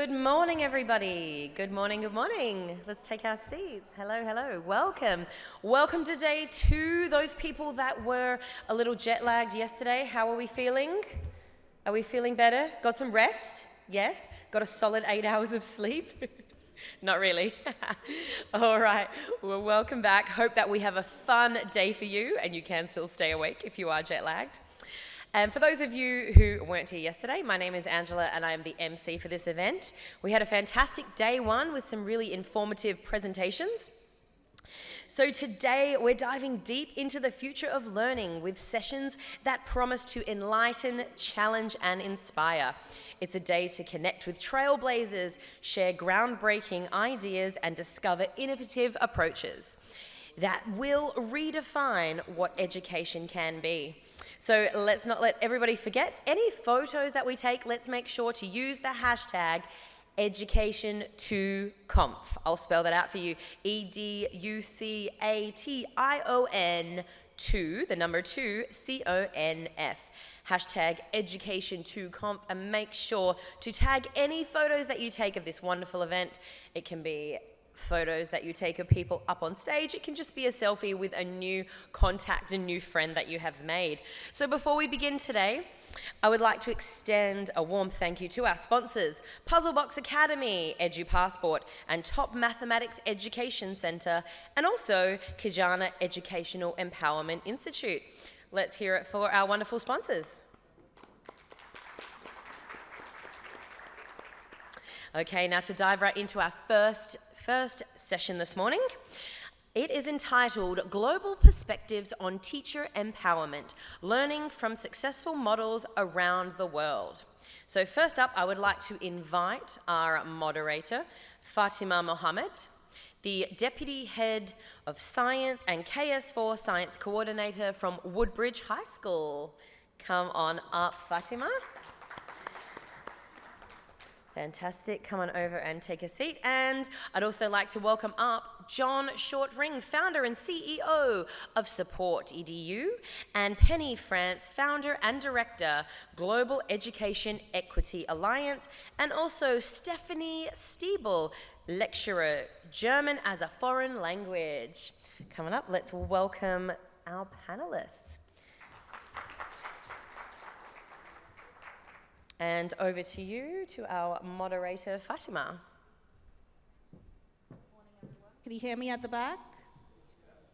Good morning, everybody. Good morning, good morning. Let's take our seats. Hello, hello. Welcome. Welcome to day 2. Those people that were a little jet lagged yesterday, how are we feeling? Are we feeling better? Got some rest? Yes? Got a solid 8 hours of sleep? Not really. All right. Well, welcome back. Hope that we have a fun day for you and you can still stay awake if you are jet lagged. And for those of you who weren't here yesterday, my name is Angela and I am the MC for this event. We had a fantastic day 1 with some really informative presentations. So today we're diving deep into the future of learning with sessions that promise to enlighten, challenge and inspire. It's a day to connect with trailblazers, share groundbreaking ideas and discover innovative approaches that will redefine what education can be. So let's not let everybody forget any photos that we take. Let's make sure to use the hashtag education2conf. I'll spell that out for you. EDUCATION 2, the number 2, CONF. Hashtag education2conf, and make sure to tag any photos that you take of this wonderful event. It can be photos that you take of people up on stage. It can just be a selfie with a new contact, a new friend that you have made. So before we begin today, I would like to extend a warm thank you to our sponsors, Puzzlebox Academy, EduPassport, and Top Mathematics Education Centre, and also Kijana Educational Empowerment Institute. Let's hear it for our wonderful sponsors. Okay, now to dive right into our first session this morning. It is entitled Global Perspectives on Teacher Empowerment, Learning from Successful Models Around the World. So first up, I would like to invite our moderator, Fatima Mohammed, the Deputy Head of Science and KS4 Science Coordinator from Woodbridge High School. Come on up, Fatima. Fantastic. Come on over and take a seat. And I'd also like to welcome up John Shortring, founder and CEO of Support EDU, and Penny France, founder and director, Global Education Equity Alliance, and also Stephanie Stiebel, lecturer, German as a foreign language. Coming up, let's welcome our panelists. And over to you, to our moderator, Fatima. Morning, everyone. Can you hear me at the back?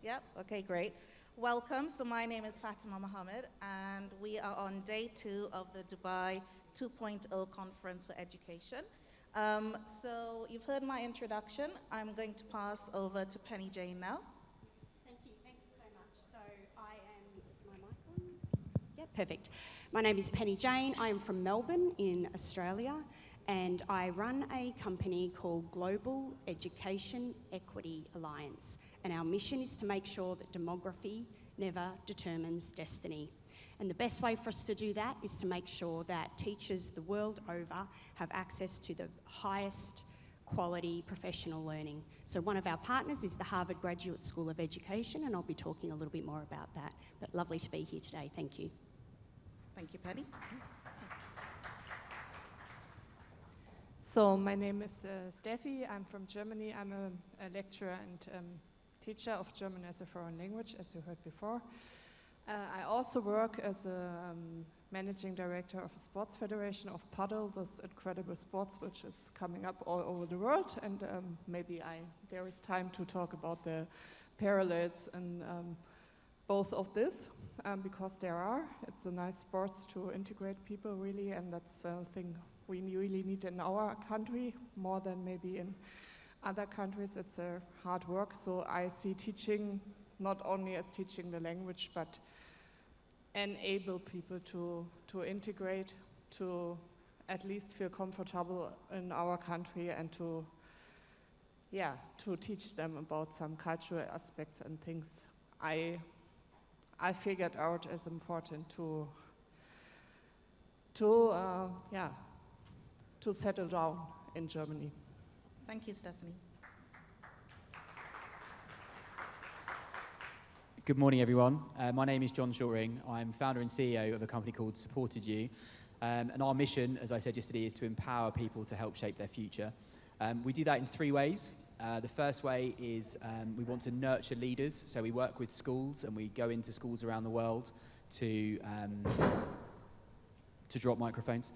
Yep, okay, great. Welcome. So my name is Fatima Mohammed, and we are on day 2 of the Dubai 2.0 Conference for Education. So you've heard my introduction. I'm going to pass over to Penny Jane now. Thank you so much. So I am, is my mic on? Yeah, perfect. My name is Penny Jane. I am from Melbourne in Australia, and I run a company called Global Education Equity Alliance. And our mission is to make sure that demography never determines destiny. And the best way for us to do that is to make sure that teachers the world over have access to the highest quality professional learning. So one of our partners is the Harvard Graduate School of Education, and I'll be talking a little bit more about that. But lovely to be here today. Thank you. Thank you, Penny. So my name is Steffi. I'm from Germany. I'm a lecturer and teacher of German as a foreign language, as you heard before. I also work as a managing director of a sports federation of paddle, this incredible sports which is coming up all over the world. And maybe there is time to talk about the parallels in both of this. Because there are. It's a nice sport to integrate people really, and that's a thing we really need in our country more than maybe in other countries. It's a hard work, so I see teaching not only as teaching the language, but enable people to integrate, to at least feel comfortable in our country, and to teach them about some cultural aspects and things I figured out as important to settle down in Germany. Thank you, Stephanie. Good morning, everyone. My name is John Shortring. I'm founder and CEO of a company called Support EDU. And our mission, as I said yesterday, is to empower people to help shape their future. We do that in 3 ways. The first way is we want to nurture leaders. So we work with schools and we go into schools around the world to drop microphones,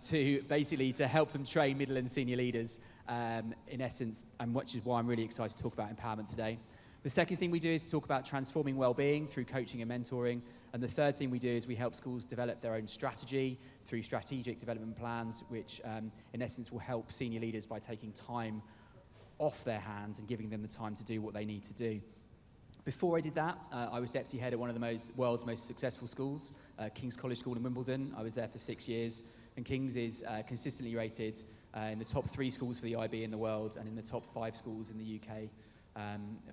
to basically to help them train middle and senior leaders, in essence, and which is why I'm really excited to talk about empowerment today. The second thing we do is talk about transforming well-being through coaching and mentoring. And the third thing we do is we help schools develop their own strategy through strategic development plans, which in essence will help senior leaders by taking time off their hands and giving them the time to do what they need to do. Before I did that, I was deputy head at one of the world's most successful schools, King's College School in Wimbledon. I was there for 6 years, and King's is consistently rated in the top 3 schools for the IB in the world and in the top 5 schools in the UK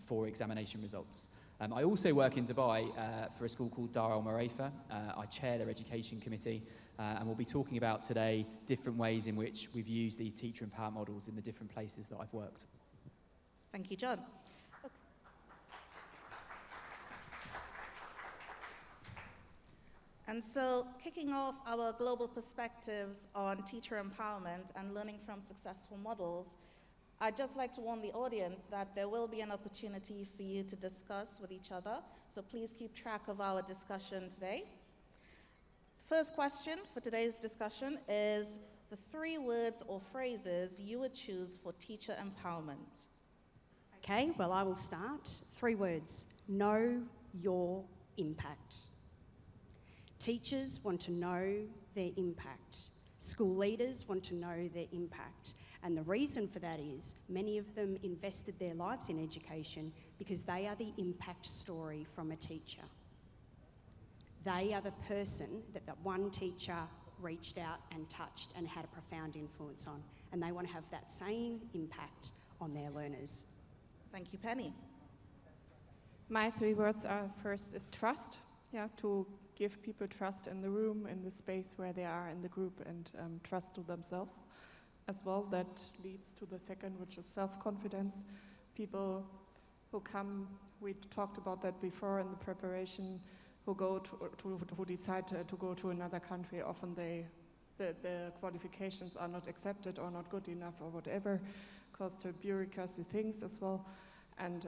for examination results. I also work in Dubai for a school called Dar Al Murayfa. I chair their education committee, and we'll be talking about today different ways in which we've used these teacher empowerment models in the different places that I've worked. Thank you, John. Okay. And so, kicking off our global perspectives on teacher empowerment and learning from successful models, I'd just like to warn the audience that there will be an opportunity for you to discuss with each other, so please keep track of our discussion today. First question for today's discussion is the 3 words or phrases you would choose for teacher empowerment. Okay, well, I will start. 3 words. Know your impact. Teachers want to know their impact. School leaders want to know their impact. And the reason for that is many of them invested their lives in education because they are the impact story from a teacher. They are the person that one teacher reached out and touched and had a profound influence on. And they want to have that same impact on their learners. Thank you, Penny. My 3 words are: first is trust, to give people trust in the room, in the space where they are in the group, and trust to themselves as well. That leads to the second, which is self-confidence. People who come, we talked about that before in the preparation, who decide to go to another country, often the qualifications are not accepted or not good enough or whatever, cause to bureaucracy things as well. And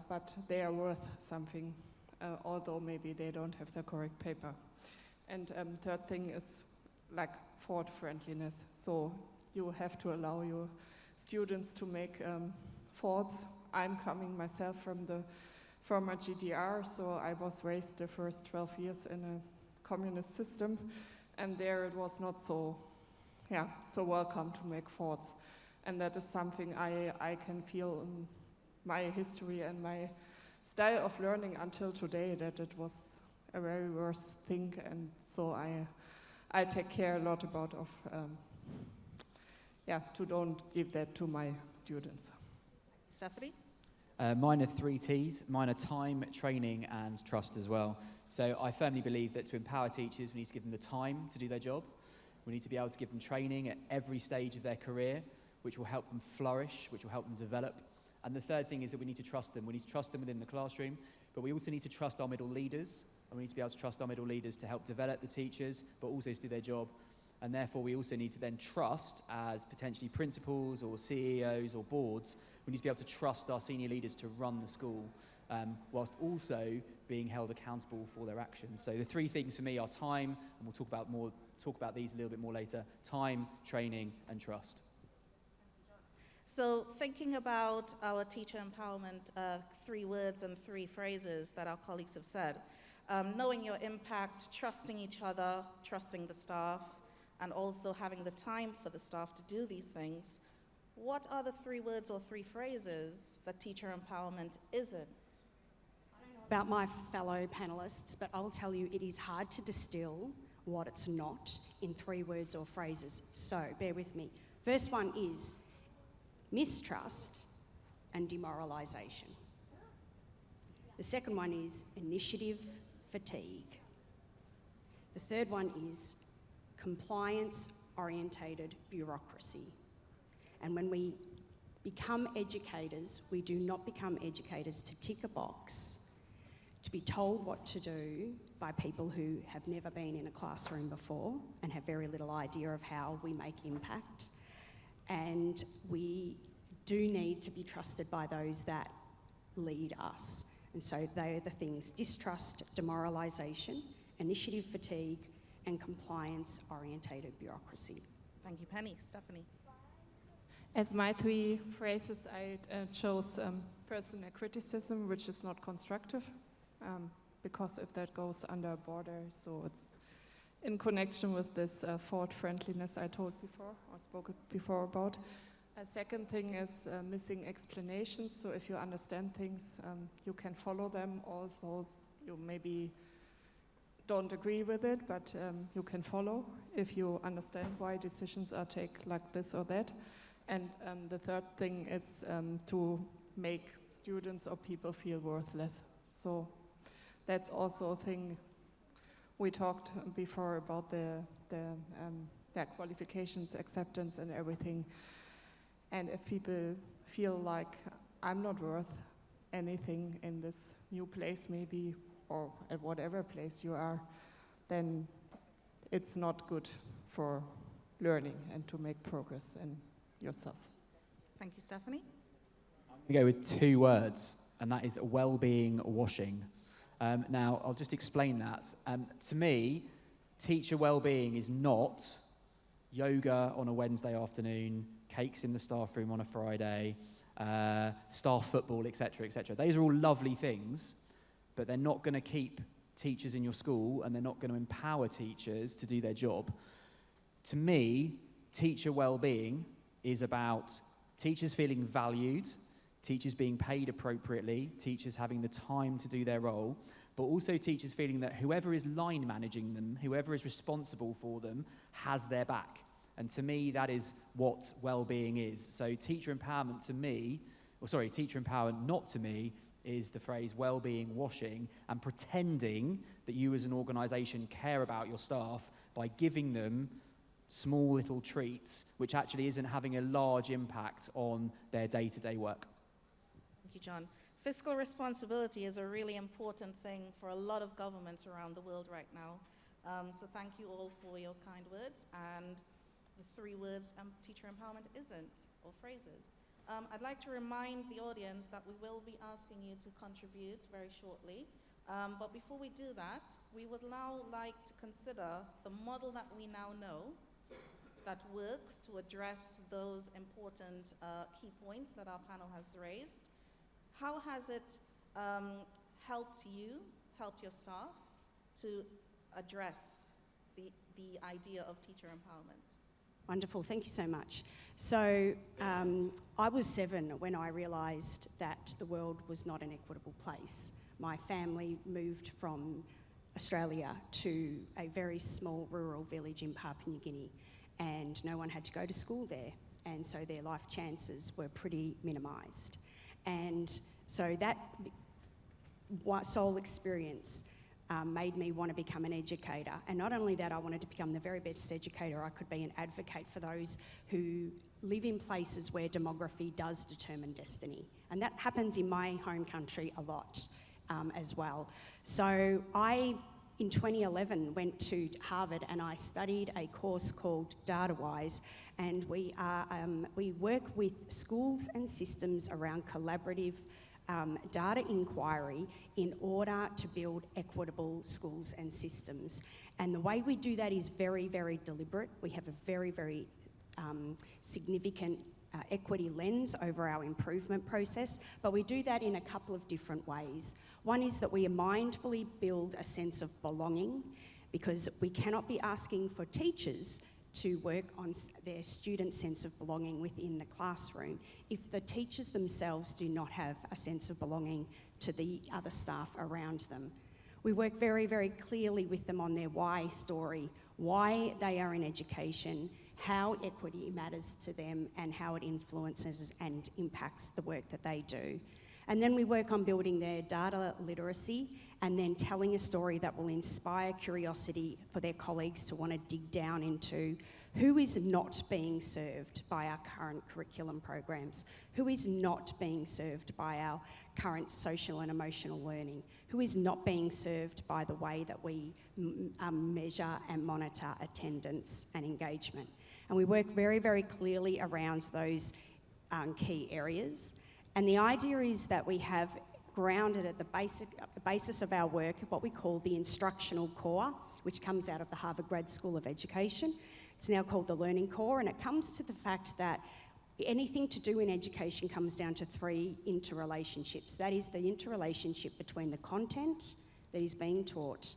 but they are worth something, although maybe they don't have the correct paper. And third thing is like thought friendliness. So you have to allow your students to make thoughts. I'm coming myself from a GDR, so I was raised the first 12 years in a communist system, and there it was not so welcome to make thoughts. And that is something I can feel in my history and my style of learning until today, that it was a very worse thing, and so I take care a lot about to don't give that to my students. Stephanie? Mine are 3 T's. Mine are time, training, and trust as well. So I firmly believe that to empower teachers, we need to give them the time to do their job. We need to be able to give them training at every stage of their career, which will help them flourish, which will help them develop. And the third thing is that we need to trust them. We need to trust them within the classroom, but we also need to trust our middle leaders, and we need to be able to trust our middle leaders to help develop the teachers, but also to do their job. And therefore, we also need to then trust, as potentially principals or CEOs or boards, we need to be able to trust our senior leaders to run the school, whilst also being held accountable for their actions. So the 3 things for me are time, and we'll talk about these a little bit more later: time, training, and trust. So thinking about our teacher empowerment, 3 words and 3 phrases that our colleagues have said, knowing your impact, trusting each other, trusting the staff, and also having the time for the staff to do these things, what are the 3 words or 3 phrases that teacher empowerment isn't? I don't know about my fellow panellists, but I'll tell you it is hard to distill what it's not in 3 words or phrases. So bear with me. First one is mistrust and demoralisation. The second one is initiative fatigue. The third one is compliance-orientated bureaucracy. And when we become educators, we do not become educators to tick a box, to be told what to do by people who have never been in a classroom before and have very little idea of how we make impact. And we do need to be trusted by those that lead us. And so they are the things: distrust, demoralisation, initiative fatigue, and compliance-orientated bureaucracy. Thank you, Penny. Stephanie. As my 3 phrases, I chose personal criticism, which is not constructive, because if that goes under a border, so it's in connection with this thought friendliness I told before, or spoke before about. A second thing is missing explanations. So if you understand things, you can follow them. Also, you maybe don't agree with it, but you can follow if you understand why decisions are taken like this or that. And the third thing is to make students or people feel worthless. So that's also a thing we talked before about their qualifications, acceptance, and everything. And if people feel like I'm not worth anything in this new place maybe, or at whatever place you are, then it's not good for learning and to make progress in yourself. Thank you, Stephanie. I'm going to go with 2 words, and that is well-being washing. Now, I'll just explain that. To me, teacher well-being is not yoga on a Wednesday afternoon, cakes in the staff room on a Friday, staff football, etc., etc. Those are all lovely things, but they're not going to keep teachers in your school, and they're not going to empower teachers to do their job. To me, teacher well-being is about teachers feeling valued, teachers being paid appropriately, teachers having the time to do their role, but also teachers feeling that whoever is line managing them, whoever is responsible for them, has their back. And to me, that is what well-being is. So teacher empowerment to me, teacher empowerment not to me, is the phrase well-being washing and pretending that you as an organisation care about your staff by giving them small little treats, which actually isn't having a large impact on their day-to-day work. Thank you, John. Fiscal responsibility is a really important thing for a lot of governments around the world right now. So thank you all for your kind words. And the 3 words teacher empowerment isn't, or phrases. I'd like to remind the audience that we will be asking you to contribute very shortly. But before we do that, we would now like to consider the model that we now know that works to address those important key points that our panel has raised. How has it helped you, helped your staff to address the idea of teacher empowerment? Wonderful, thank you so much. So I was 7 when I realised that the world was not an equitable place. My family moved from Australia to a very small rural village in Papua New Guinea, and no one had to go to school there, and so their life chances were pretty minimised. And so that sole experience made me want to become an educator. And not only that, I wanted to become the very best educator I could be, an advocate for those who live in places where demography does determine destiny. And that happens in my home country a lot as well. So I, in 2011, went to Harvard and I studied a course called DataWise, and we work with schools and systems around collaborative data inquiry in order to build equitable schools and systems. And the way we do that is very, very deliberate. We have a very, very significant equity lens over our improvement process, but we do that in a couple of different ways. One is that we mindfully build a sense of belonging, because we cannot be asking for teachers to work on their student sense of belonging within the classroom if the teachers themselves do not have a sense of belonging to the other staff around them. We work very, very clearly with them on their why story, why they are in education, how equity matters to them, and how it influences and impacts the work that they do. And then we work on building their data literacy and then telling a story that will inspire curiosity for their colleagues to want to dig down into who is not being served by our current curriculum programs, who is not being served by our current social and emotional learning, who is not being served by the way that we measure and monitor attendance and engagement. And we work very, very clearly around those key areas. And the idea is that we have grounded at the basis of our work what we call the instructional core, which comes out of the Harvard Grad School of Education. It's now called the Learning Core, and it comes to the fact that anything to do in education comes down to three interrelationships. That is the interrelationship between the content that is being taught,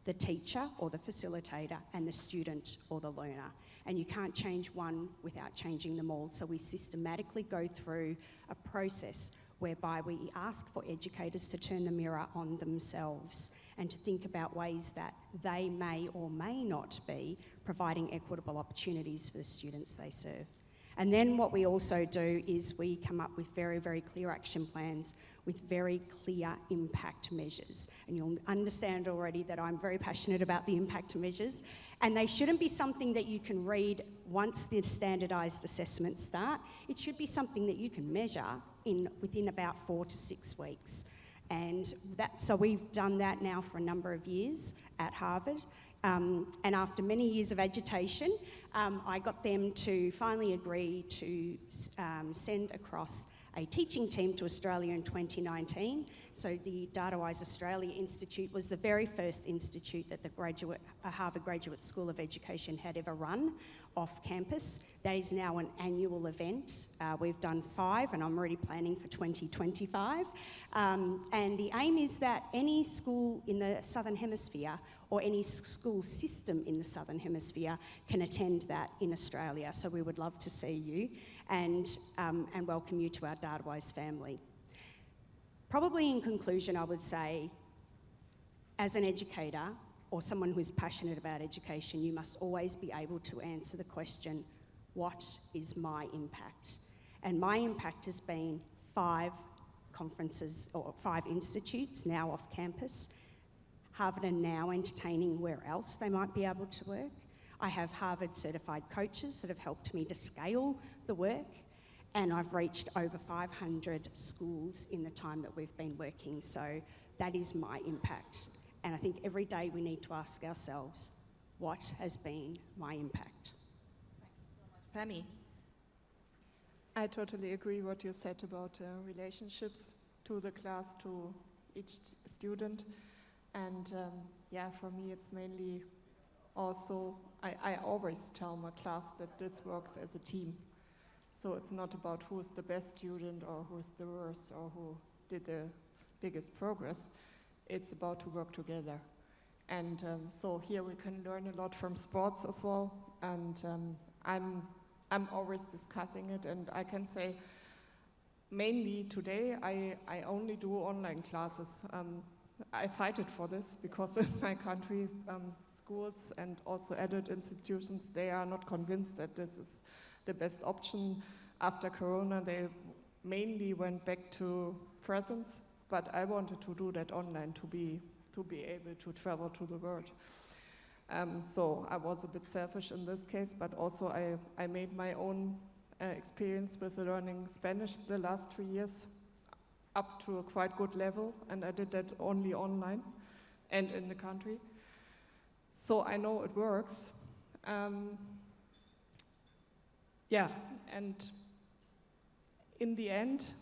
the teacher or the facilitator, and the student or the learner. And you can't change one without changing them all. So we systematically go through a process whereby we ask for educators to turn the mirror on themselves and to think about ways that they may or may not be providing equitable opportunities for the students they serve. And then what we also do is we come up with very, very clear action plans with very clear impact measures. And you'll understand already that I'm very passionate about the impact measures. And they shouldn't be something that you can read once the standardised assessments start. It should be something that you can measure within about 4 to 6 weeks. And so we've done that now for a number of years at Harvard. And after many years of agitation, I got them to finally agree to send across a teaching team to Australia in 2019. So the DataWise Australia Institute was the very first institute that the Harvard Graduate School of Education had ever run off campus. That is now an annual event. We've done 5 and I'm already planning for 2025. And the aim is that any school in the Southern Hemisphere or any school system in the Southern Hemisphere can attend that in Australia. So we would love to see you and welcome you to our DataWise family. Probably in conclusion, I would say, as an educator or someone who's passionate about education, you must always be able to answer the question, what is my impact? And my impact has been 5 conferences or 5 institutes now off campus. Harvard are now entertaining where else they might be able to work. I have Harvard certified coaches that have helped me to scale the work, and I've reached over 500 schools in the time that we've been working. So that is my impact. And I think every day we need to ask ourselves, what has been my impact? Thank you so much. Penny? I totally agree what you said about relationships to the class, to each student. And yeah, for me it's mainly also, I always tell my class that this works as a team. So it's not about who's the best student or who's the worst or who did the biggest progress. It's about to work together. And so here we can learn a lot from sports as well. And I'm always discussing it, and I can say mainly today I only do online classes. I fight it for this because in my country, schools and also adult institutions, they are not convinced that this is the best option. After Corona, they mainly went back to presence, but I wanted to do that online to be able to travel to the world. So I was a bit selfish in this case, but also I made my own experience with learning Spanish the last 3 years up to a quite good level, and I did that only online and in the country. So I know it works. Yeah, and in the end,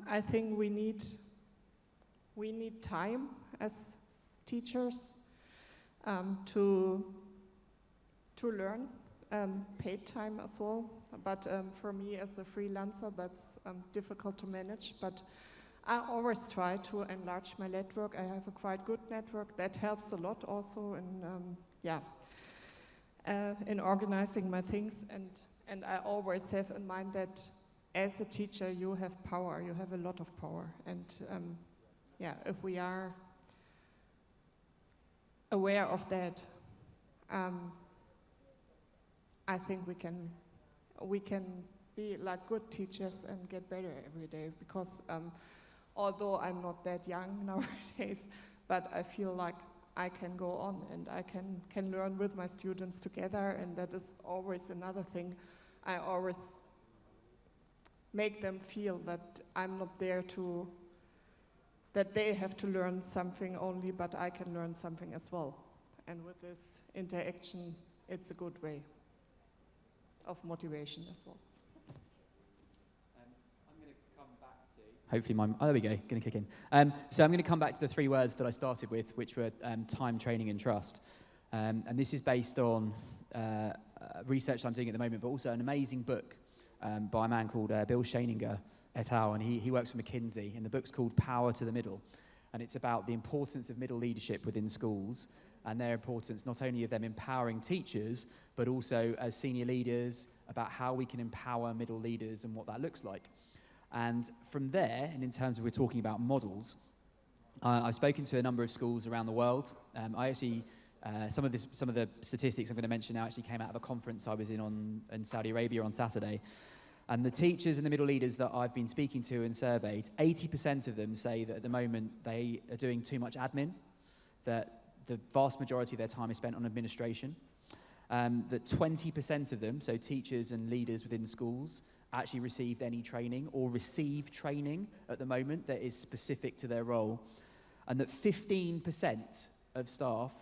I think we need time as teachers to learn, paid time as well. But for me as a freelancer, that's difficult to manage. But I always try to enlarge my network. I have a quite good network. That helps a lot also in organizing my things. And I always have in mind that as a teacher, you have power. You have a lot of power. And if we are aware of that, I think we can be like good teachers and get better every day. Because although I'm not that young nowadays, but I feel like I can go on and I can learn with my students together, and that is always another thing. I always make them feel that I'm not there to that they have to learn something only, but I can learn something as well. And with this interaction, it's a good way of motivation as well. I'm going to come back to... Hopefully there we go, going to kick in. So I'm going to come back to the 3 words that I started with, which were time, training, and trust. And this is based on research I'm doing at the moment, but also an amazing book by a man called Bill Shaninger et al., and he works for McKinsey, and the book's called Power to the Middle, and it's about the importance of middle leadership within schools, and their importance not only of them empowering teachers, but also as senior leaders, about how we can empower middle leaders and what that looks like. And from there, and in terms of we're talking about models, I've spoken to a number of schools around the world. I actually, some of the statistics I'm going to mention now actually came out of a conference I was in Saudi Arabia on Saturday. And the teachers and the middle leaders that I've been speaking to and surveyed, 80% of them say that at the moment they are doing too much admin, that the vast majority of their time is spent on administration, that 20% of them, so teachers and leaders within schools, actually received any training or receive training at the moment that is specific to their role, and that 15% of staff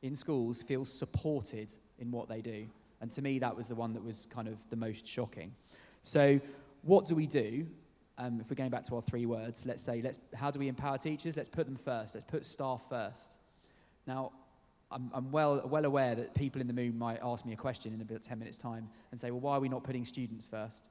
in schools feel supported in what they do. And to me, that was the one that was kind of the most shocking. So what do we do? If we're going back to our 3 words, let's say, how do we empower teachers? Let's put them first. Let's put staff first. Now, I'm well aware that people in the room might ask me a question in about 10 minutes' time and say, well, why are we not putting students first?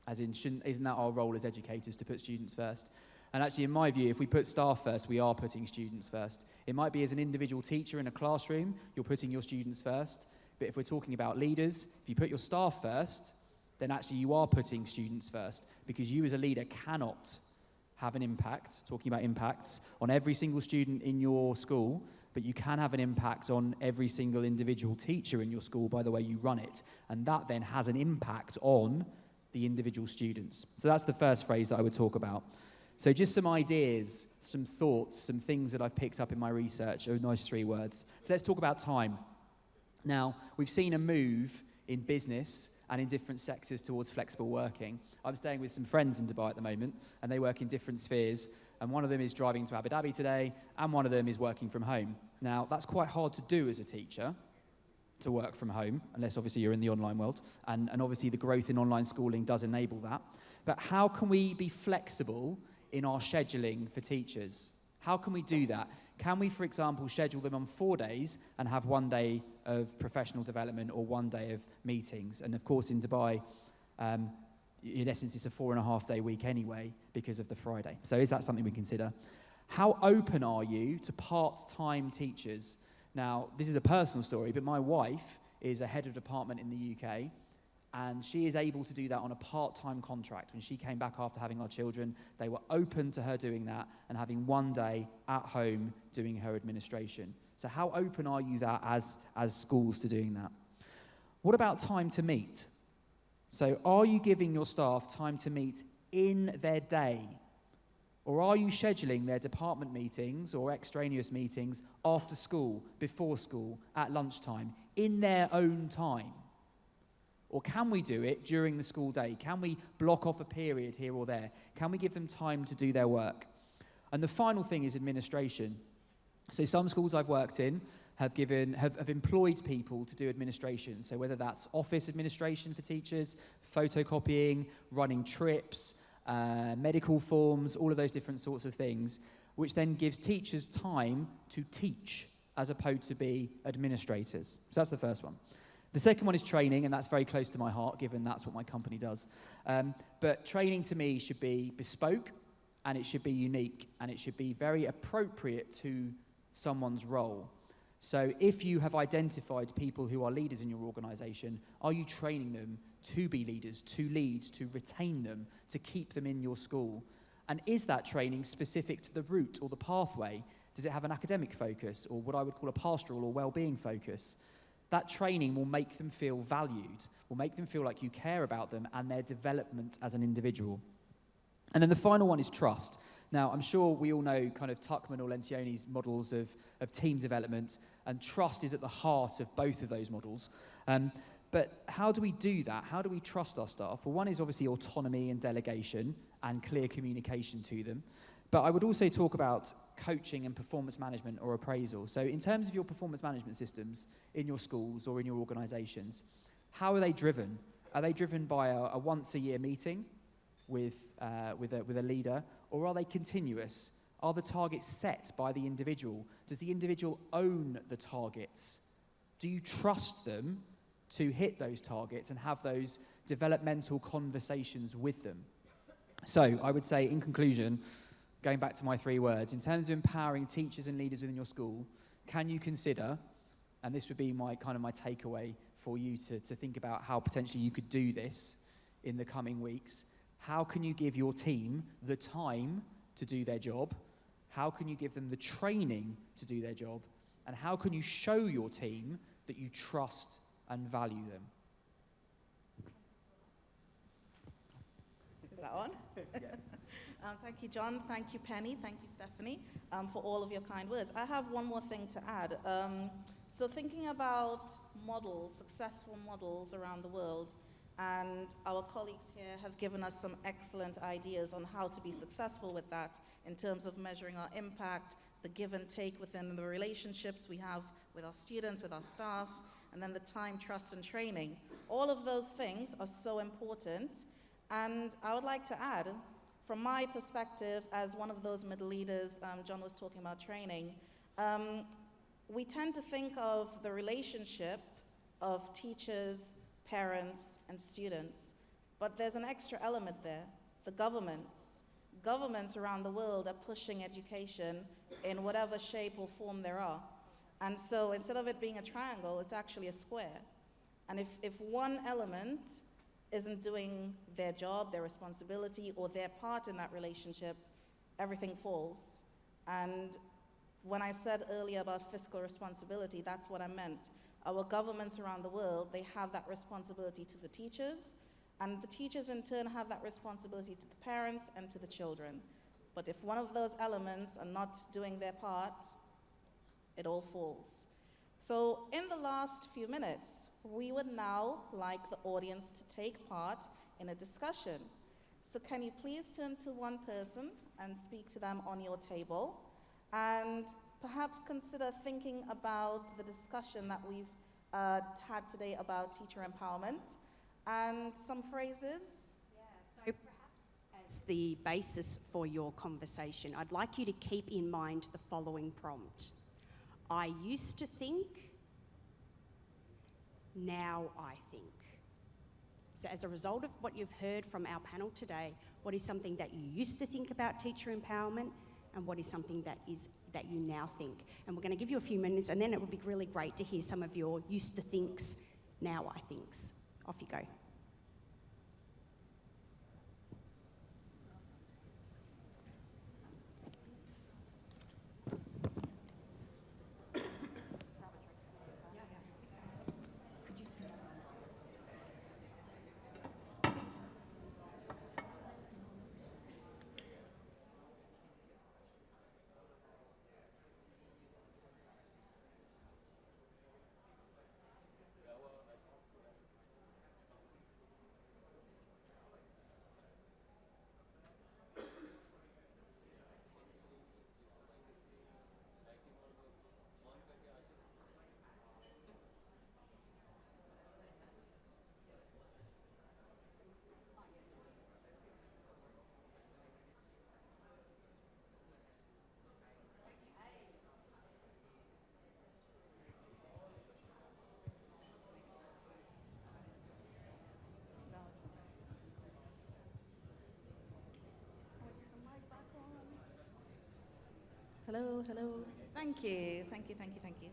As in, isn't that our role as educators to put students first? And actually, in my view, if we put staff first, we are putting students first. It might be as an individual teacher in a classroom, you're putting your students first. But if we're talking about leaders, if you put your staff first, then actually you are putting students first, because you as a leader cannot have an impact, talking about impacts, on every single student in your school, but you can have an impact on every single individual teacher in your school by the way you run it. And that then has an impact on the individual students. So that's the first phrase that I would talk about. So just some ideas, some thoughts, some things that I've picked up in my research, nice 3 words. So let's talk about time. Now, we've seen a move in business and in different sectors towards flexible working. I'm staying with some friends in Dubai at the moment, and they work in different spheres, and one of them is driving to Abu Dhabi today, and one of them is working from home. Now, that's quite hard to do as a teacher, to work from home, unless obviously you're in the online world, and obviously the growth in online schooling does enable that. But how can we be flexible in our scheduling for teachers? How can we do that? Can we, for example, schedule them on 4 days and have 1 day of professional development or 1 day of meetings? And of course, in Dubai, in essence, it's a 4.5-day week anyway because of the Friday. So is that something we consider? How open are you to part-time teachers? Now, this is a personal story, but my wife is a head of department in the UK, and she is able to do that on a part-time contract. When she came back after having our children, they were open to her doing that and having 1 day at home doing her administration. So how open are you that as schools to doing that? What about time to meet? So are you giving your staff time to meet in their day? Or are you scheduling their department meetings or extraneous meetings after school, before school, at lunchtime, in their own time? Or can we do it during the school day? Can we block off a period here or there? Can we give them time to do their work? And the final thing is administration. So some schools I've worked in have employed people to do administration. So whether that's office administration for teachers, photocopying, running trips, medical forms, all of those different sorts of things, which then gives teachers time to teach as opposed to be administrators. So that's the first one. The second one is training, and that's very close to my heart, given that's what my company does. But training to me should be bespoke, and it should be unique, and it should be very appropriate to someone's role. So if you have identified people who are leaders in your organization, are you training them to be leaders, to lead, to retain them, to keep them in your school? And is that training specific to the route or the pathway? Does it have an academic focus, or what I would call a pastoral or well-being focus? That training will make them feel valued, will make them feel like you care about them and their development as an individual. And then the final one is trust. Now, I'm sure we all know kind of Tuckman or Lencioni's models of team development, and trust is at the heart of both of those models. But how do we do that? How do we trust our staff? Well, one is obviously autonomy and delegation and clear communication to them. But I would also talk about coaching and performance management or appraisal. So in terms of your performance management systems in your schools or in your organisations, how are they driven? Are they driven by a once-a-year meeting with a leader, or are they continuous? Are the targets set by the individual? Does the individual own the targets? Do you trust them to hit those targets and have those developmental conversations with them? So I would say, in conclusion, going back to my 3 words, in terms of empowering teachers and leaders within your school, can you consider, and this would be my takeaway for you to think about how potentially you could do this in the coming weeks, how can you give your team the time to do their job? How can you give them the training to do their job? And how can you show your team that you trust and value them? Is that on? Thank you, John. Thank you, Penny. Thank you, Stephanie, for all of your kind words. I have one more thing to add. So thinking about models, successful models around the world, and our colleagues here have given us some excellent ideas on how to be successful with that in terms of measuring our impact, the give and take within the relationships we have with our students, with our staff, and then the time, trust, and training. All of those things are so important. And I would like to add, from my perspective as one of those middle leaders, John was talking about training, we tend to think of the relationship of teachers, parents, and students, but there's an extra element there, the governments. Governments around the world are pushing education in whatever shape or form there are. And so instead of it being a triangle, it's actually a square. And if one element isn't doing their job, their responsibility, or their part in that relationship, everything falls. And when I said earlier about fiscal responsibility, that's what I meant. Our governments around the world, they have that responsibility to the teachers, and the teachers in turn have that responsibility to the parents and to the children. But if one of those elements are not doing their part, it all falls. So in the last few minutes, we would now like the audience to take part in a discussion. So can you please turn to one person and speak to them on your table, and perhaps consider thinking about the discussion that we've had today about teacher empowerment and some phrases. So perhaps as the basis for your conversation, I'd like you to keep in mind the following prompt. I used to think, now I think. So as a result of what you've heard from our panel today, what is something that you used to think about teacher empowerment, and what is something that you now think? And we're going to give you a few minutes, and then it would be really great to hear some of your used to thinks, now I thinks. Off you go. Hello, hello. Thank you, thank you, thank you, thank you.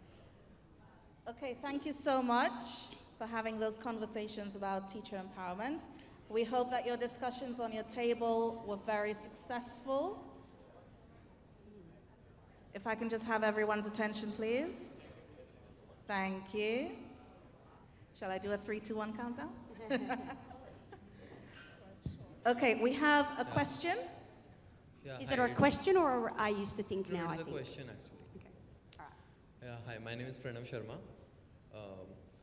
Okay, thank you so much for having those conversations about teacher empowerment. We hope that your discussions on your table were very successful. If I can just have everyone's attention, please. Thank you. Shall I do a 3, 2, 1 countdown? Okay, we have a question. Yeah, Is hi, it a it's- question, or I used to think, now I It's a think? question actually. Okay. All right. Yeah, hi, my name is Pranav Sharma.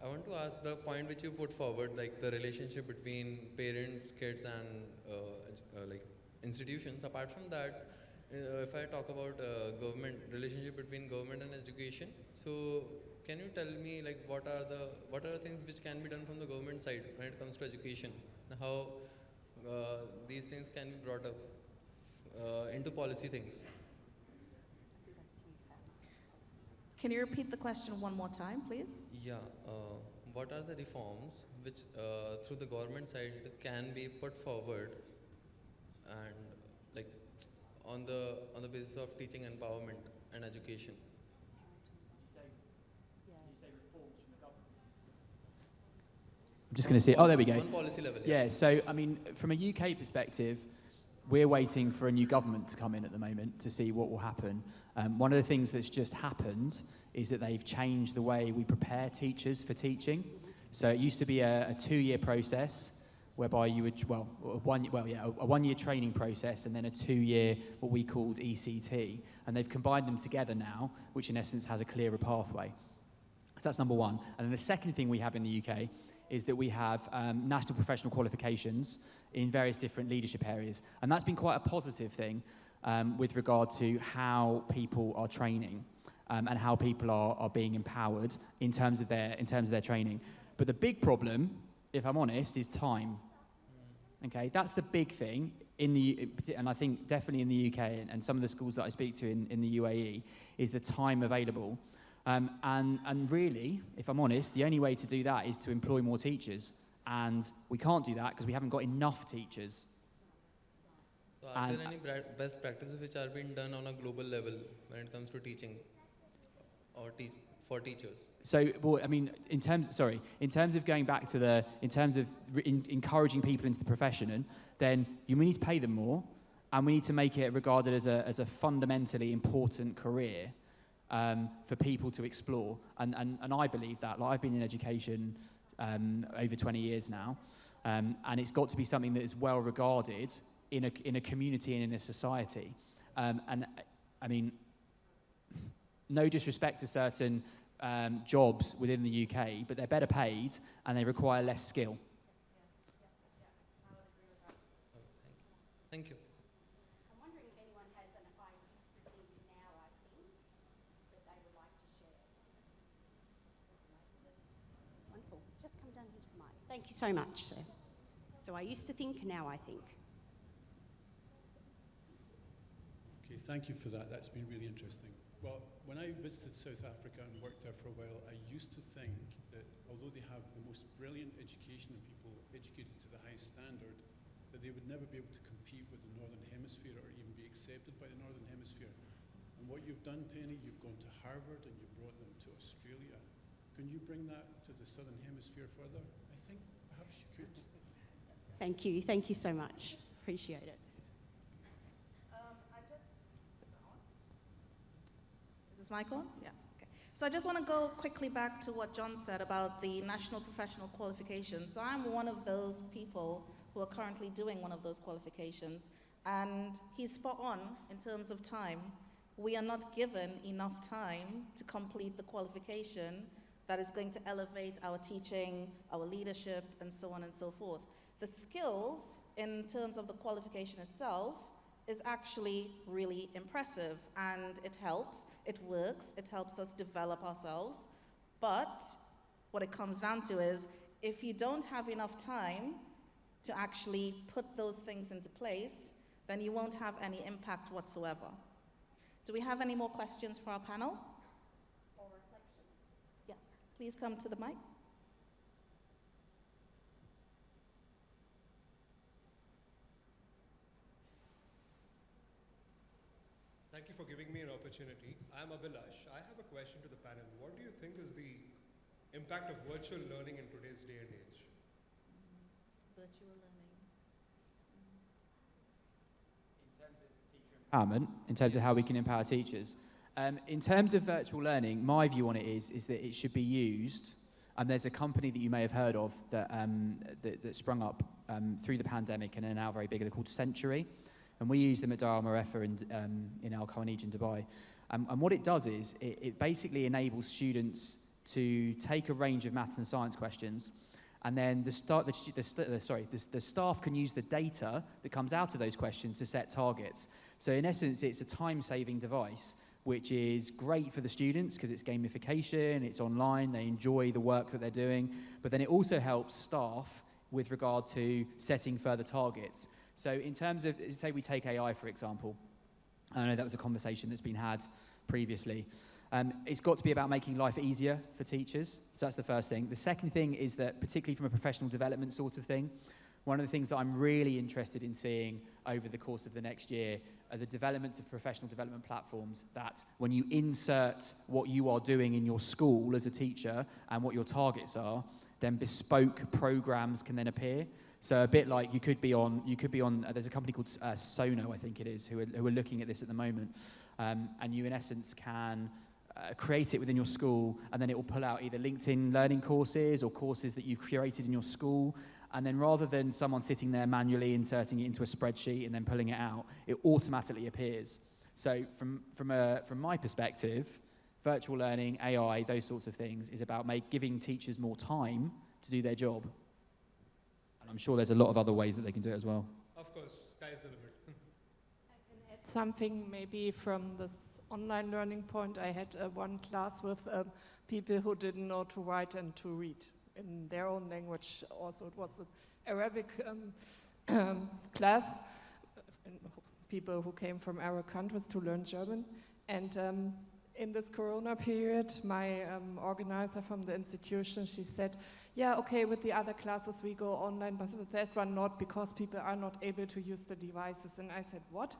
I want to ask the point which you put forward, like the relationship between parents, kids, and like institutions. Apart from that, if I talk about government relationship between government and education, so can you tell me like what are the things which can be done from the government side when it comes to education, and how these things can be brought up into policy things? Can you repeat the question one more time, please? Yeah. What are the reforms which through the government side can be put forward, and like on the basis of teaching empowerment and education? I'm just going to see. Oh, there we go. On policy level. Yeah, so I mean, from a UK perspective, we're waiting for a new government to come in at the moment to see what will happen. One of the things that's just happened is that they've changed the way we prepare teachers for teaching. So it used to be a 2-year process whereby you would, a 1-year training process and then a 2-year, what we called ECT. And they've combined them together now, which in essence has a clearer pathway. So that's number one. And then the second thing we have in the UK is that we have national professional qualifications in various different leadership areas. And that's been quite a positive thing with regard to how people are training and how people are being empowered in terms of their training. But the big problem, if I'm honest, is time. Okay, that's the big thing and I think definitely in the UK and some of the schools that I speak to in the UAE, is the time available. And really, if I'm honest, the only way to do that is to employ more teachers. And we can't do that because we haven't got enough teachers. So are there any best practices which are being done on a global level when it comes to teaching or for teachers? So, well, I mean, in terms of going back to encouraging people into the profession, then we need to pay them more, and we need to make it regarded as a fundamentally important career for people to explore. And I believe that. Like, I've been in education over 20 years now, and it's got to be something that is well regarded in a community and in a society. And I mean, no disrespect to certain jobs within the UK, but they're better paid and they require less skill. Thank you. I'm wondering if anyone has an I used to think, now I think, that they would like to share. Wonderful. Just come down here to the mic. Thank you so much, sir. So I used to think, now I think. Okay, thank you for that. That's been really interesting. Well, when I visited South Africa and worked there for a while, I used to think that although they have the most brilliant education and people educated to the highest standard, that they would never be able to compete with the Northern Hemisphere or even be accepted by the Northern Hemisphere. And what you've done, Penny, you've gone to Harvard and you brought them to Australia. Can you bring that to the Southern Hemisphere further? I think perhaps you could. Thank you. Thank you so much. Appreciate it. Is this mic on? Yeah. Okay. So I just want to go quickly back to what John said about the national professional qualifications. So I'm one of those people who are currently doing one of those qualifications, and he's spot on in terms of time. We are not given enough time to complete the qualification that is going to elevate our teaching, our leadership, and so on and so forth. The skills in terms of the qualification itself is actually really impressive, and it helps, it works, it helps us develop ourselves. But what it comes down to is, if you don't have enough time to actually put those things into place, then you won't have any impact whatsoever. Do we have any more questions for our panel? Or reflections? Yeah, please come to the mic. Thank you for giving me an opportunity. I'm Abhilash. I have a question to the panel. What do you think is the impact of virtual learning in today's day and age? Virtual learning. Empowerment, in terms of how we can empower teachers. In terms of virtual learning, my view on it is that it should be used, and there's a company that you may have heard of that sprung up through the pandemic and are now very big. They're called Century, and we use them at Dar Al Marafa in Al Khawanij in Dubai. And what it does is it basically enables students to take a range of maths and science questions, and then the staff can use the data that comes out of those questions to set targets. So in essence, it's a time-saving device, which is great for the students because it's gamification, it's online, they enjoy the work that they're doing, but then it also helps staff with regard to setting further targets. So in terms of, say we take AI, for example, I know that was a conversation that's been had previously. It's got to be about making life easier for teachers. So that's the first thing. The second thing is that, particularly from a professional development sort of thing, one of the things that I'm really interested in seeing over the course of the next year are the developments of professional development platforms that when you insert what you are doing in your school as a teacher and what your targets are, then bespoke programs can then appear. So a bit like you could be on, there's a company called Sono, I think it is, who are looking at this at the moment. And you, in essence, can create it within your school, and then it will pull out either LinkedIn learning courses or courses that you've curated in your school. And then rather than someone sitting there manually inserting it into a spreadsheet and then pulling it out, it automatically appears. So from my perspective, virtual learning, AI, those sorts of things is about giving teachers more time to do their job. And I'm sure there's a lot of other ways that they can do it as well. Of course, sky's the limit. Something maybe from this online learning point. I had one class with people who didn't know to write and to read in their own language. Also, it was an Arabic class, people who came from Arab countries to learn German. And in this Corona period, my organizer from the institution, she said, yeah, okay, with the other classes we go online, but with that one not, because people are not able to use the devices. And I said, what?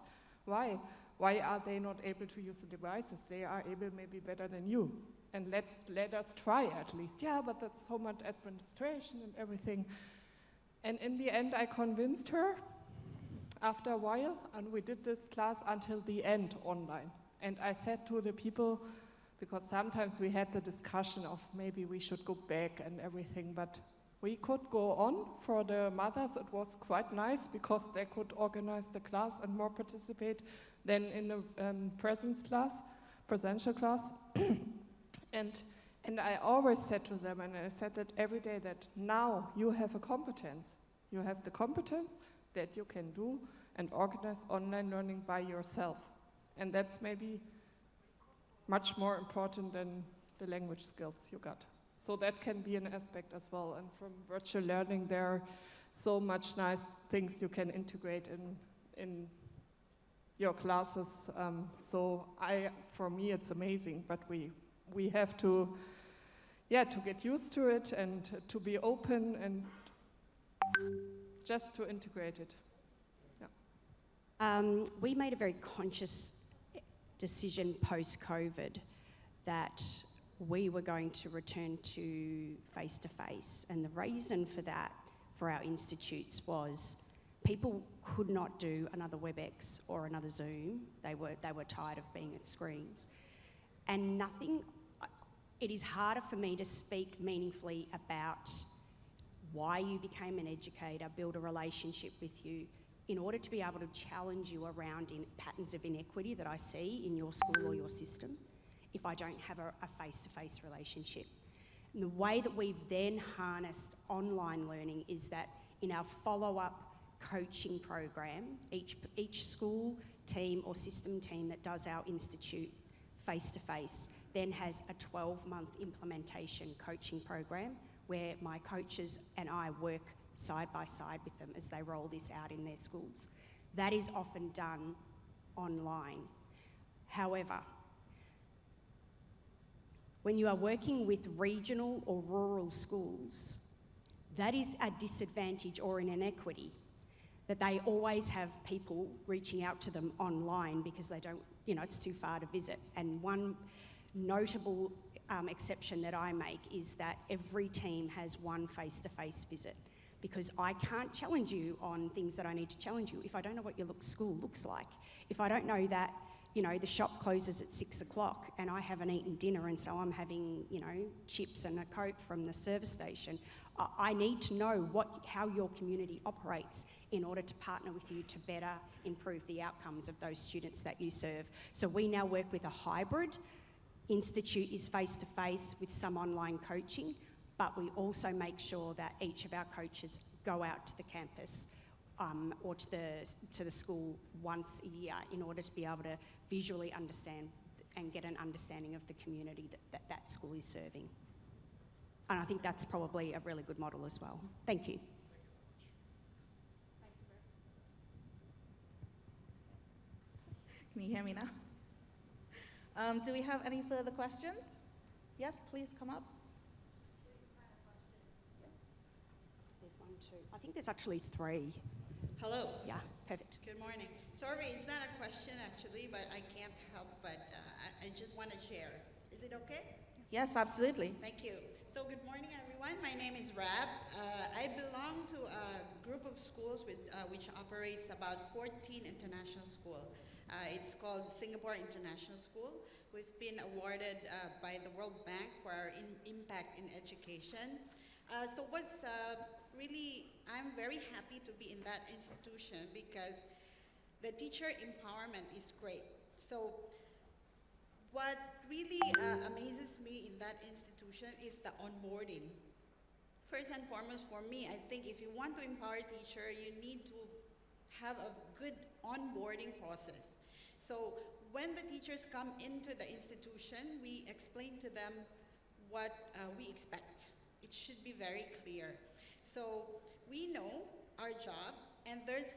Why? Why are they not able to use the devices? They are able maybe better than you. And let us try at least. Yeah, but that's so much administration and everything. And in the end, I convinced her after a while, and we did this class until the end online. And I said to the people, because sometimes we had the discussion of maybe we should go back and everything, but we could go on. For the mothers, it was quite nice because they could organize the class and more participate than in a presential class. And I always said to them, and I said that every day, that now you have a competence. You have the competence that you can do and organize online learning by yourself. And that's maybe much more important than the language skills you got. So that can be an aspect as well. And from virtual learning, there are so much nice things you can integrate in your classes. For me, it's amazing, but we have to get used to it and to be open and just to integrate it. Yeah. We made a very conscious decision post-COVID that we were going to return to face-to-face. And the reason for that, for our institutes, was people could not do another WebEx or another Zoom. They were tired of being at screens. And it is harder for me to speak meaningfully about why you became an educator, build a relationship with you, in order to be able to challenge you around in patterns of inequity that I see in your school or your system, if I don't have a face-to-face relationship. And the way that we've then harnessed online learning is that in our follow-up coaching program, each school team or system team that does our institute face-to-face then has a 12-month implementation coaching program where my coaches and I work side by side with them as they roll this out in their schools. That is often done online. However, when you are working with regional or rural schools, that is a disadvantage or an inequity, that they always have people reaching out to them online because they don't, it's too far to visit. And one notable exception that I make is that every team has one face-to-face visit, because I can't challenge you on things that I need to challenge you if I don't know what your school looks like. If I don't know that, the shop closes at 6 o'clock and I haven't eaten dinner and so I'm having, chips and a Coke from the service station, I need to know how your community operates in order to partner with you to better improve the outcomes of those students that you serve. So we now work with a hybrid. Institute is face-to-face with some online coaching, but we also make sure that each of our coaches go out to the campus or to the school once a year in order to be able to visually understand and get an understanding of the community that school is serving. And I think that's probably a really good model as well. Thank you. Can you hear me now? Do we have any further questions? Yes, please come up. There's one, two. I think there's actually three. Hello. Yeah, perfect. Good morning. Sorry, it's not a question actually, but I can't help but I just want to share. Is it okay? Yes, absolutely. Thank you. So good morning, everyone. My name is Rab. I belong to a group of schools which operates about 14 international schools. It's called Singapore International School. We've been awarded by the World Bank for our impact in education. So what's really, I'm very happy to be in that institution because the teacher empowerment is great. So what really amazes me in that institution is the onboarding. First and foremost for me, I think if you want to empower a teacher, you need to have a good onboarding process. So when the teachers come into the institution, we explain to them what we expect. It should be very clear. So we know our job, and there's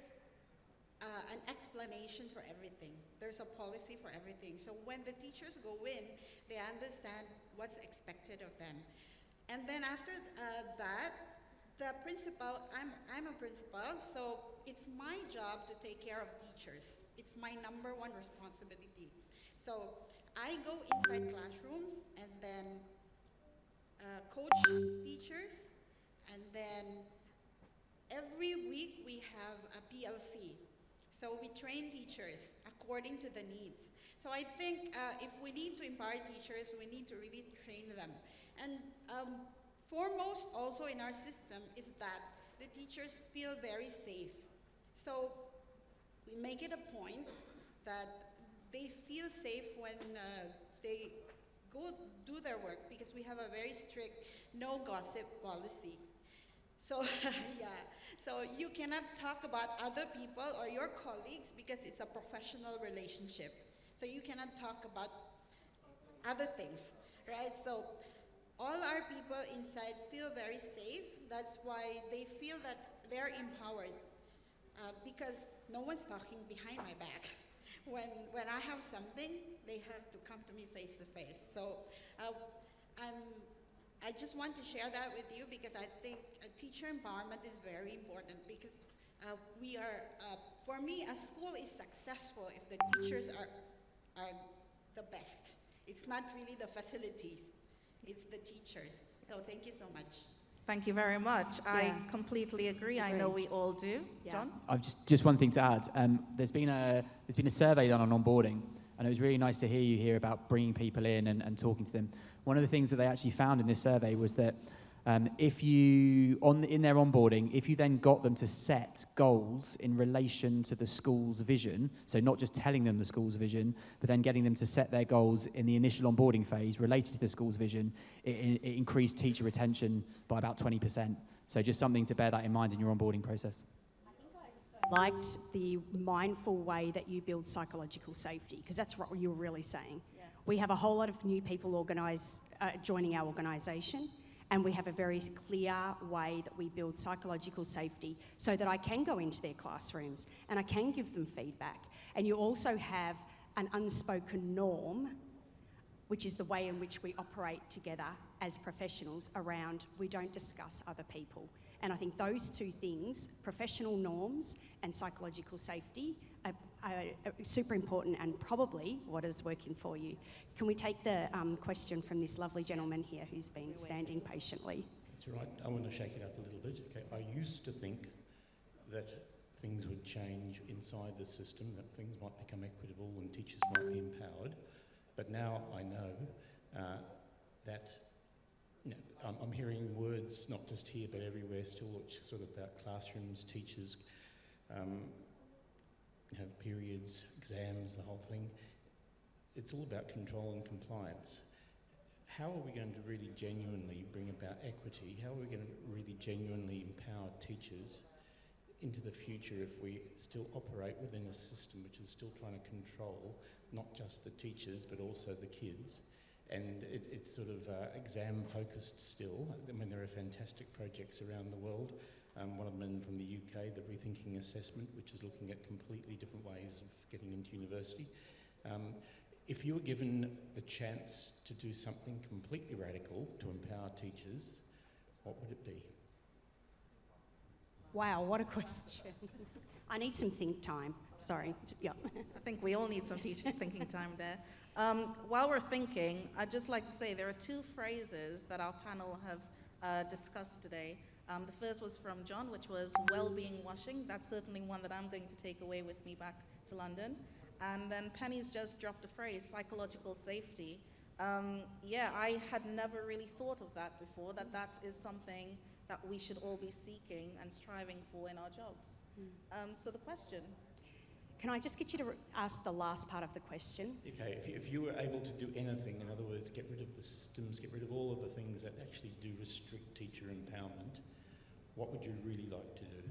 an explanation for everything. There's a policy for everything. So when the teachers go in, they understand what's expected of them. And then after that, the principal, I'm a principal, so it's my job to take care of teachers. It's my number one responsibility. So I go inside classrooms and then coach teachers, and then every week we have a PLC. So we train teachers according to the needs. So I think if we need to empower teachers, we need to really train them. And foremost also in our system is that the teachers feel very safe. So we make it a point that they feel safe when they go do their work, because we have a very strict no gossip policy. So yeah, so you cannot talk about other people or your colleagues because it's a professional relationship. So you cannot talk about other things, right? So all our people inside feel very safe. That's why they feel that they're empowered because no one's talking behind my back. When I have something, they have to come to me face to face. So I just want to share that with you because I think teacher empowerment is very important because we are, for me, a school is successful if the teachers are the best. It's not really the facilities, it's the teachers. So thank you so much. Thank you very much. Yeah. I completely agree. I know we all do. Yeah. John? I've just one thing to add. There's been a survey done on onboarding, and it was really nice to hear you hear about bringing people in and talking to them. One of the things that they actually found in this survey was that if you, in their onboarding, if you then got them to set goals in relation to the school's vision, so not just telling them the school's vision, but then getting them to set their goals in the initial onboarding phase related to the school's vision, it increased teacher retention by about 20%. So just something to bear that in mind in your onboarding process. Liked the mindful way that you build psychological safety, because that's what you're really saying. Yeah. We have a whole lot of new people joining our organisation, and we have a very clear way that we build psychological safety so that I can go into their classrooms and I can give them feedback. And you also have an unspoken norm, which is the way in which we operate together as professionals around we don't discuss other people. And I think those two things, professional norms and psychological safety, are super important and probably what is working for you. Can we take the question from this lovely gentleman here who's been standing patiently? That's right. I want to shake it up a little bit. Okay. I used to think that things would change inside the system, that things might become equitable and teachers might be empowered. But now I know that I'm hearing words, not just here but everywhere still, which sort of about classrooms, teachers, periods, exams, the whole thing. It's all about control and compliance. How are we going to really genuinely bring about equity? How are we going to really genuinely empower teachers into the future if we still operate within a system which is still trying to control not just the teachers but also the kids. And it's sort of exam focused still. I mean, there are fantastic projects around the world. One of them from the UK, the Rethinking Assessment, which is looking at completely different ways of getting into university. If you were given the chance to do something completely radical to empower teachers, what would it be? Wow, what a question. I need some think time. Sorry. Yeah. I think we all need some thinking time there. While we're thinking, I'd just like to say there are two phrases that our panel have discussed today. The first was from John, which was well-being washing. That's certainly one that I'm going to take away with me back to London. And then Penny's just dropped a phrase, psychological safety. Yeah, I had never really thought of that before, that is something that we should all be seeking and striving for in our jobs. So the question. Can I just get you to ask the last part of the question? Okay, if you were able to do anything, in other words, get rid of the systems, get rid of all of the things that actually do restrict teacher empowerment, what would you really like to do?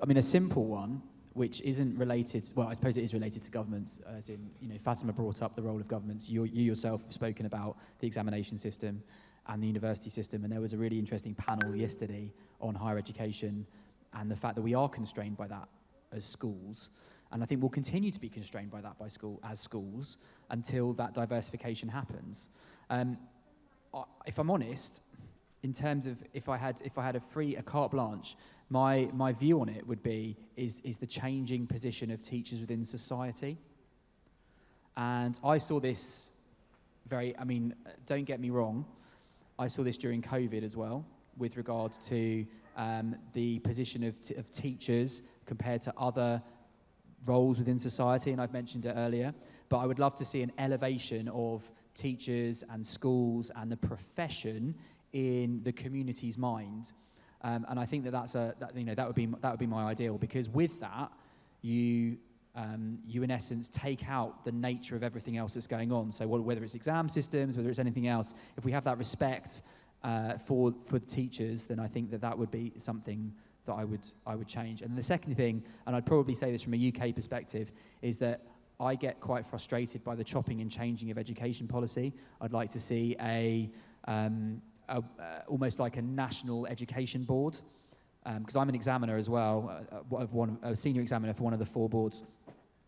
I mean, a simple one, which isn't related, well, I suppose it is related to governments, as in, you know, Fatima brought up the role of governments. You yourself have spoken about the examination system and the university system, and there was a really interesting panel yesterday on higher education and the fact that we are constrained by that as schools, and I think we'll continue to be constrained by that as schools until that diversification happens. If I'm honest, in terms of if I had a carte blanche, my view on it would be is the changing position of teachers within society. And I saw this don't get me wrong, I saw this during COVID as well, with regard to the position of teachers compared to other roles within society, and I've mentioned it earlier. But I would love to see an elevation of teachers and schools and the profession in the community's mind. And I think that would be my ideal, because with that, you in essence take out the nature of everything else that's going on. So whether it's exam systems, whether it's anything else, if we have that respect for the teachers, then I think that would be something that I would change. And the second thing, and I'd probably say this from a UK perspective, is that I get quite frustrated by the chopping and changing of education policy. I'd like to see almost like a national education board, because I'm an examiner as well, a senior examiner for one of the 4 boards.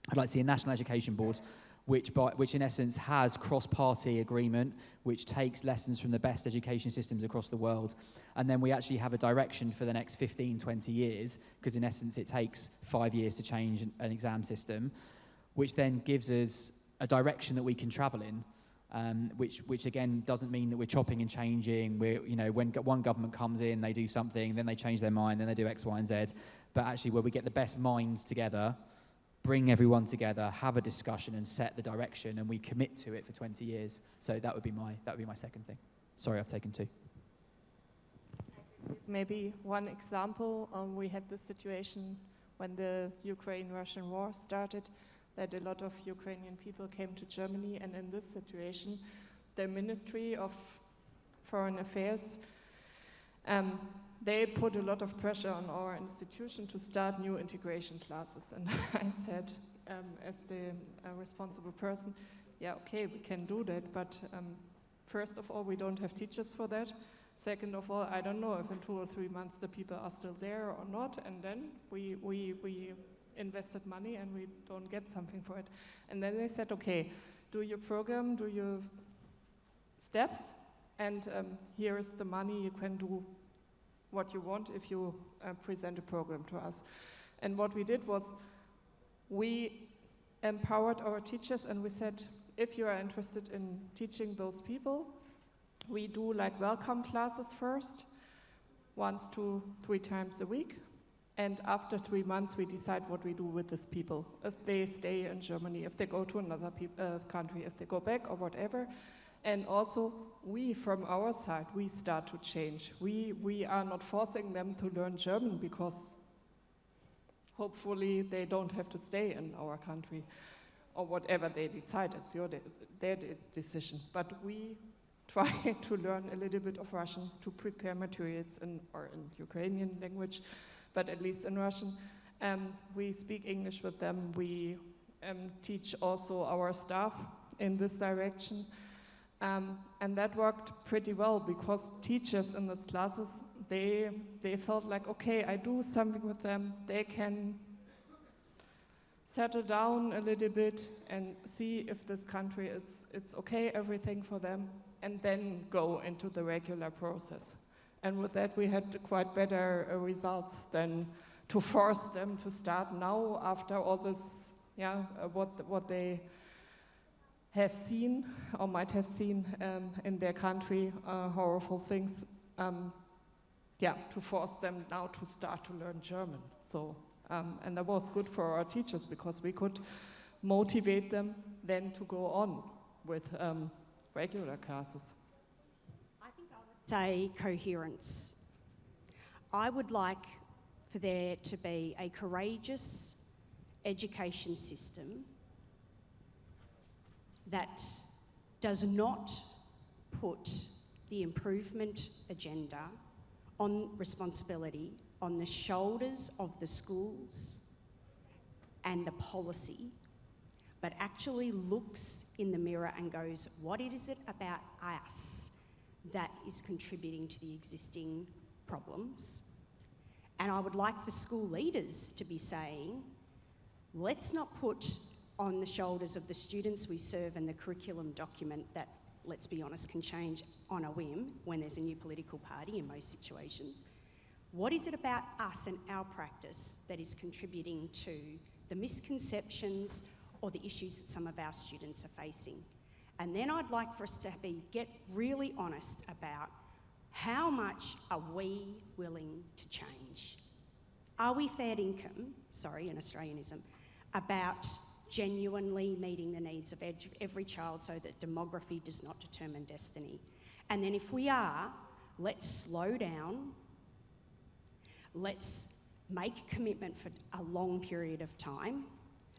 I'd like to see a national education board which in essence has cross-party agreement, which takes lessons from the best education systems across the world, and then we actually have a direction for the next 15, 20 years, because in essence it takes 5 years to change an exam system, which then gives us a direction that we can travel in. Which again doesn't mean that we're chopping and changing. When one government comes in, they do something, then they change their mind, then they do X, Y, and Z. But actually, where we get the best minds together, bring everyone together, have a discussion, and set the direction, and we commit to it for 20 years. So that would be my second thing. Sorry, I've taken 2. Maybe one example, we had this situation when the Ukraine-Russian war started, that a lot of Ukrainian people came to Germany, and in this situation, the Ministry of Foreign Affairs, they put a lot of pressure on our institution to start new integration classes. And I said, as the responsible person, yeah, okay, we can do that, but first of all, we don't have teachers for that. Second of all, I don't know if in 2 or 3 months the people are still there or not, and then we invested money and we don't get something for it. And then they said, okay, do your program, do your steps, and here is the money, you can do what you want if you present a program to us. And what we did was we empowered our teachers, and we said, if you are interested in teaching those people, we do like welcome classes first, 1 to 3 times a week. And after 3 months, we decide what we do with these people. If they stay in Germany, if they go to another country, if they go back or whatever. And also, we, from our side, we start to change. We are not forcing them to learn German, because hopefully they don't have to stay in our country or whatever they decide. It's their decision. But we try to learn a little bit of Russian to prepare materials in Ukrainian language, but at least in Russian. We speak English with them. We teach also our staff in this direction. And that worked pretty well because teachers in these classes, they felt like, okay, I do something with them. They can settle down a little bit and see if this country it's okay, everything for them, and then go into the regular process. And with that, we had quite better results than to force them to start now after all this, what they have seen or might have seen in their country, horrible things. To force them now to start to learn German. So, and that was good for our teachers because we could motivate them then to go on with regular classes. I think I would say coherence. I would like for there to be a courageous education system that does not put the improvement agenda on responsibility on the shoulders of the schools and the policy, but actually looks in the mirror and goes, what is it about us that is contributing to the existing problems? And I would like for school leaders to be saying, let's not put on the shoulders of the students we serve and the curriculum document that, let's be honest, can change on a whim when there's a new political party in most situations. What is it about us and our practice that is contributing to the misconceptions or the issues that some of our students are facing? And then I'd like for us to get really honest about how much are we willing to change? Are we fair income, an Australianism, about genuinely meeting the needs of every child so that demography does not determine destiny? And then if we are, let's slow down, let's make a commitment for a long period of time,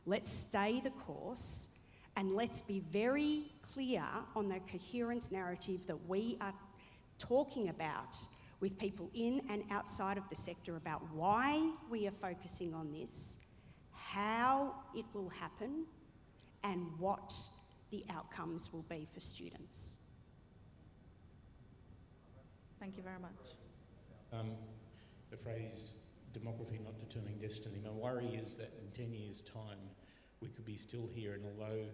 let's stay the course, and let's be very clear on the coherence narrative that we are talking about with people in and outside of the sector about why we are focusing on this, how it will happen, and what the outcomes will be for students. Thank you very much. The phrase, demography not determining destiny, my worry is that in 10 years' time, we could be still here, and although,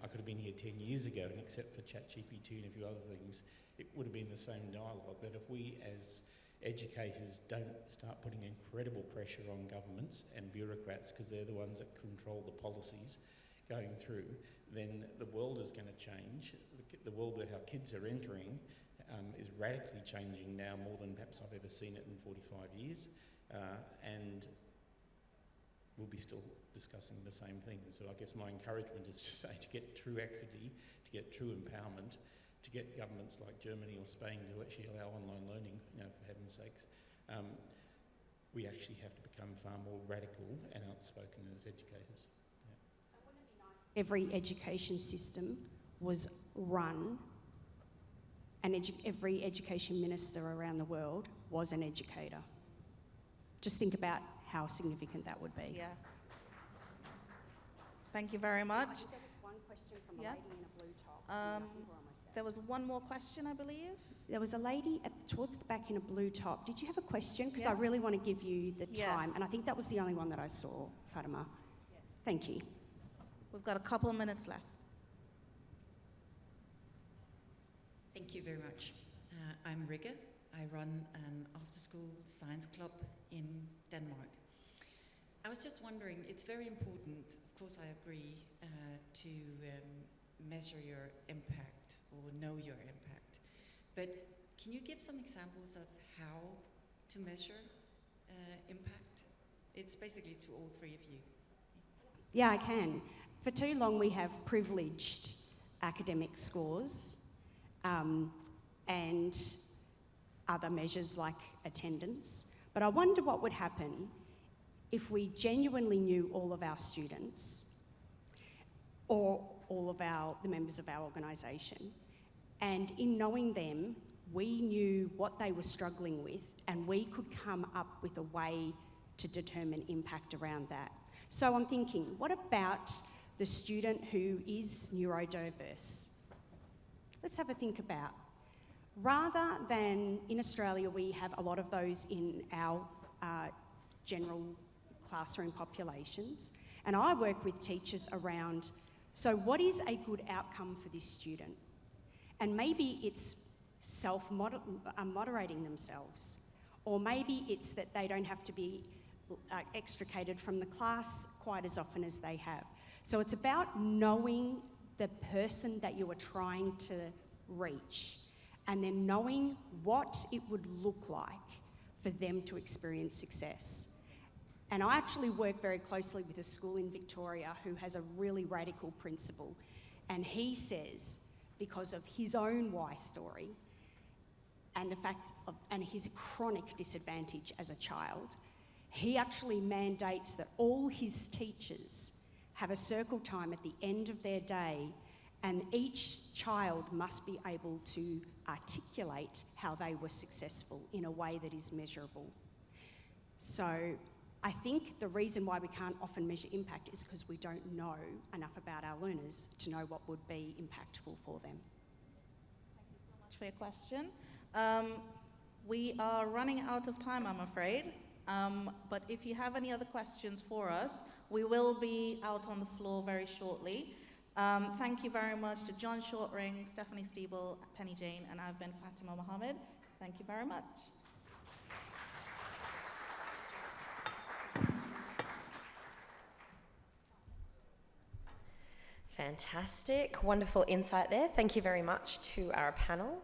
I could have been here 10 years ago, and except for ChatGPT and a few other things, it would have been the same dialogue, that if we as educators don't start putting incredible pressure on governments and bureaucrats, because they're the ones that control the policies going through, then the world is going to change. The world that our kids are entering is radically changing now, more than perhaps I've ever seen it in 45 years. And we'll be still discussing the same thing. So I guess my encouragement is to say, to get true equity, to get true empowerment, to get governments like Germany or Spain to actually allow online learning, for heaven's sakes, we actually have to become far more radical and outspoken as educators. Every education system was run, and every education minister around the world was an educator. Just think about how significant that would be. Yeah. Thank you very much. I think there was one question from a lady in a blue top. I think we're almost there. There was one more question, I believe. There was a lady towards the back in a blue top. Did you have a question? Because Yeah. I really want to give you the Yeah. time. And I think that was the only one that I saw, Fatima. Yeah. Thank you. We've got a couple of minutes left. Thank you very much. I'm Rikke. I run an after-school science club in Denmark. I was just wondering, it's very important, of course I agree, to measure your impact or know your impact. But can you give some examples of how to measure impact? It's basically to all three of you. Yeah, I can. For too long we have privileged academic scores and other measures like attendance. But I wonder what would happen if we genuinely knew all of our students or all of the members of our organisation, And in knowing them, we knew what they were struggling with, and we could come up with a way to determine impact around that. So I'm thinking, what about the student who is neurodiverse? Let's have a think about. Rather than in Australia, we have a lot of those in our general classroom populations, and I work with teachers around, so what is a good outcome for this student? And maybe it's moderating themselves, or maybe it's that they don't have to be extricated from the class quite as often as they have. So it's about knowing the person that you are trying to reach, and then knowing what it would look like for them to experience success. And I actually work very closely with a school in Victoria who has a really radical principle, and he says, because of his own why story and the fact of and his chronic disadvantage as a child, he actually mandates that all his teachers have a circle time at the end of their day, and each child must be able to articulate how they were successful in a way that is measurable. So I think the reason why we can't often measure impact is because we don't know enough about our learners to know what would be impactful for them. Thank you so much for your question. We are running out of time, I'm afraid. But if you have any other questions for us, we will be out on the floor very shortly. Thank you very much to John Shortring, Stephanie Steeble, Penny Jane, and I've been Fatima Mohammed. Thank you very much. Fantastic, wonderful insight there. Thank you very much to our panel.